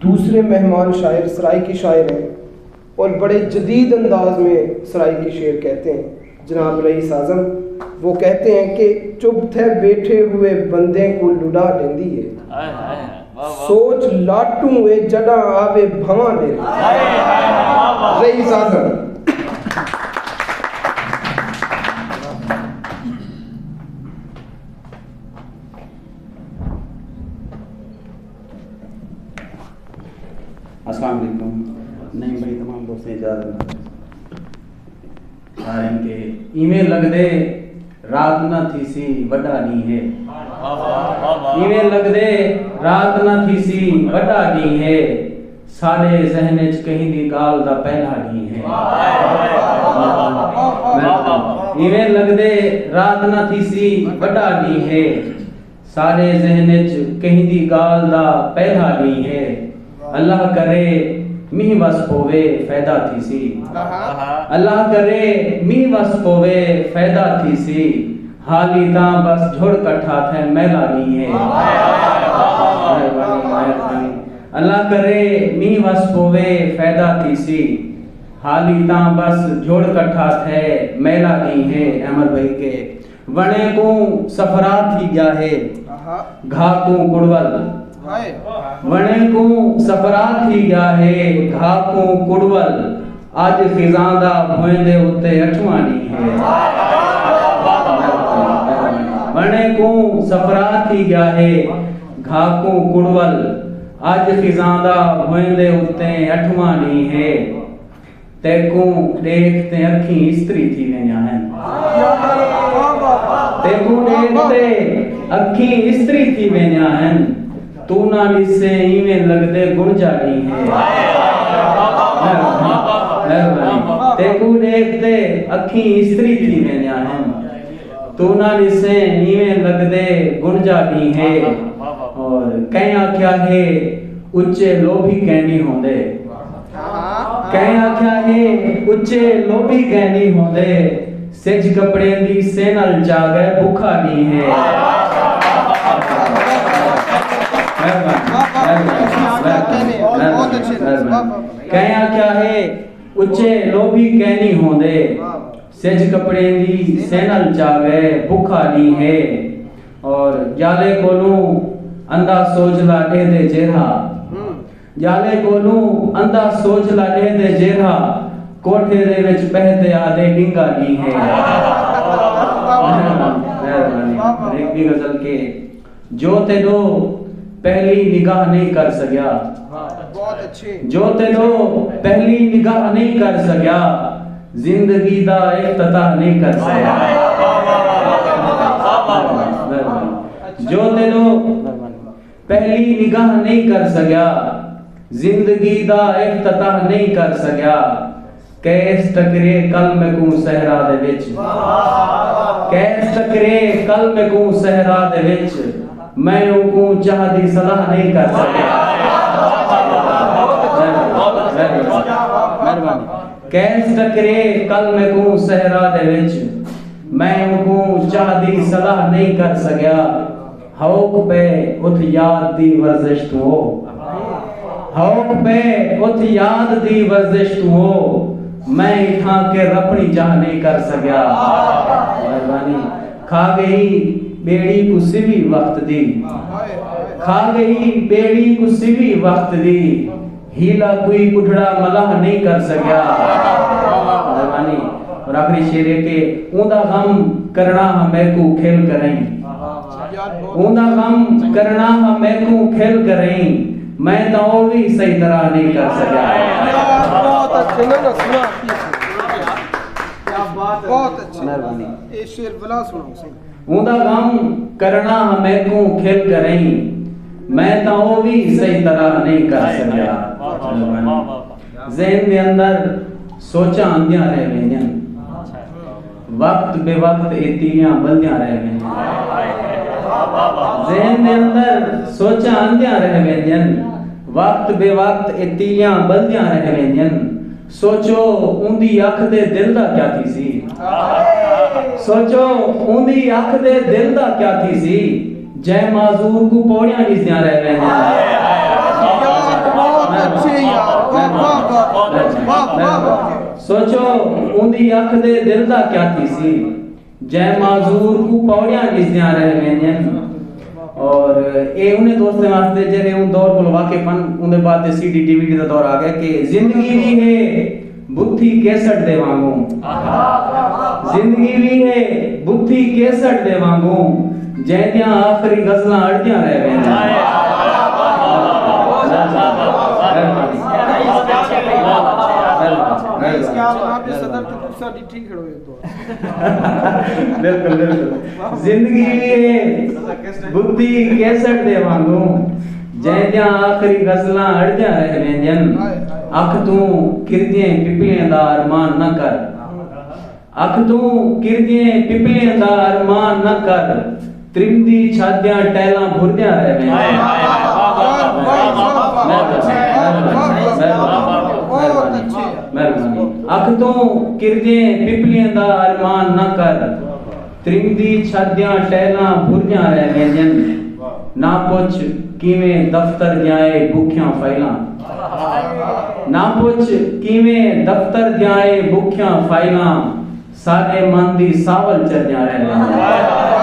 दूसरे मेहमान शायर सराइकी शायर हैं और बड़े जदीद अंदाज में सराइकी शेर कहते हैं। जनाब रईस आज़म वो कहते हैं कि चुप थे बैठे हुए बंदे को लुड़ा देंदी है, सोच लाटू वे जड़ा आवे भवा दे। रईस आज़म अस्सलाम वालेकुम। नहीं भाई तमाम दोस्तों इजाज़त सारे के ईमेल लग दे रात ना थी सी वड्डा नी है, ईमेल लग दे रात ना थी सी वड्डा नी है, साडे ज़हन च कहीं दी गाल दा पहला नी है। ईमेल लग दे रात ना थी सी वड्डा नी है, साडे ज़हन च कहीं दी गाल दा पहला नी है। अल्लाह करे मीह वस पोवे फायदा थी सी, अल्लाह करे मीह वस पोवे फायदा थी सी, हाली तां बस झुड़ कट्ठा थे मैला नी है। अल्लाह करे मीह वस पोवे फायदा थी सी, हाली तां बस झुड़ कट्ठा थे मैला नी है। अहमद भाई के वणे को सफरा थी गया है, घा को कुड़वल वणे को सफरा थी गया है, घा को कुड़वल, आज खिजांदा भोंदे उते अठवानी है। वणे को सफरा थी गया है, घा को कुड़वल, आज खिजांदा भोंदे उते अठवानी है। तेको देखते अखी इस्त्री थी वेंदा हैं, तेको देखते अखी इस्त्री थी वेंदा हैं, तू ना निसे इवें लगदे गुण जानी है। तेकू देखते अखी इस्त्री थी वेंदा हैं, तू ना निसे इवें लगदे गुण जानी है। और कहीं आख्या है उच्चे लोभी कहनी होंदे, कहीं आख्या है उच्चे लोभी कहनी होंदे, सिज कपड़े दी सेनल जागे भूखा नहीं है। कहया क्या है उच्चे लोभी कहनी होंदे, सेज कपड़े दी सेनल जावे भूखा नी है। और जाले कोलू अंधा सोच ला दे दे जेरा, जाले कोलू अंधा सोच ला दे दे जेरा, कोठे दे विच बहते आदे डिंगा नी है। एक भी गजल के जो तेनो पहली निगाह नहीं कर सकिया, बहुत अच्छे, जो तेनो पहली निगाह नहीं कर सकिया, जिंदगी दा इफ्तिताह नहीं कर सकिया। जो तेनो पहली निगाह नहीं कर सकिया, जिंदगी दा इफ्तिताह नहीं कर सकिया, कैस टकरे कल में को सहरा दे विच, कैस टकरे कल में को सहरा दे विच, मैं उनको चाहती सलाह नहीं कर सकिया। कैस टकरे कल में को सहरा दे विच, मैं उनको चाहती सलाह नहीं कर सकिया। हौक पे उठ याद दी वर्जिश तू हो, हौक पे उठ याद दी वर्जिश तू हो, मैं इठा के रपनी चाह नहीं कर सकिया। मेहरबानी खा गई बेड़ी को सिवी वक्त दी, खा गई बेड़ी को सिवी वक्त दी, हीला कोई कुठड़ा मलाह नहीं कर सकिया। मेहरबानी। और आखिरी शेर है कि ऊंदा गम करना हमें को खेल करें, ऊंदा गम करना हमें को खेल करें, मैं तो भी सही तरह नहीं कर सकिया। बहुत अच्छे ना सुना, क्या बात है, बहुत अच्छे। मेहरबानी। ये शेर बला सुनाओ। ऊंदा गम करना हमें को खेल करें, मैं तो भी सही तरह नहीं कर सकिया। ज़हन के अंदर सोचा आंदियां रह गईं, वक्त बेवक्त एतियां बंदियां रह गईं। ज़हन के अंदर सोचा आंदियां रह गईं, वक्त बेवक्त एतियां बंदियां रह गईं। सोचो उंदी अख दे दिल दा क्या थी सी, सोचो उंदी अख दे दिल दा क्या थी सी, जय माजूर को पौड़ियां निस्दियां रह गईं। सोचो उंदी अख दे दिल दा क्या थी सी जय माजूर को पौड़ियां किसदियां रह वेंदियां और ये उन्हें दोस्तों वास्ते जेरे उन दौर को वाकिफन उनके बाद सीडी डीवीडी का दौर आ गया कि जिंदगी भी है बुद्धि कैसेट दे वांगू जिंदगी भी है बुद्धि कैसेट दे वांगू जैदियां आखिरी गजलां अड़दियां रह वेंदियां बिल्कुल बिल्कुल जिंदगी है बुद्धि कैसेट दे वांगू जैदियां आखिरी गजलां अड़दियां रह वेंदियां अख तू किरदियां पिपलियां दा अरमान न कर अख तू किरदियां पिपलियां दा अरमान न कर त्रिमदी छादियां टैलां भुरदियां रह वेंदियां अख तू किरदियां पिपलियां दा अरमान न कर त्रिमदी छादियां टैलां भुरदियां रह वेंदियां ना पुछ किवें दफ्तर जाए भुखियां फाइलां ना पुछ किवें दफ्तर जाए भुखियां फाइलां साडे मन दी सावल चढ़ियां रह वेंदियां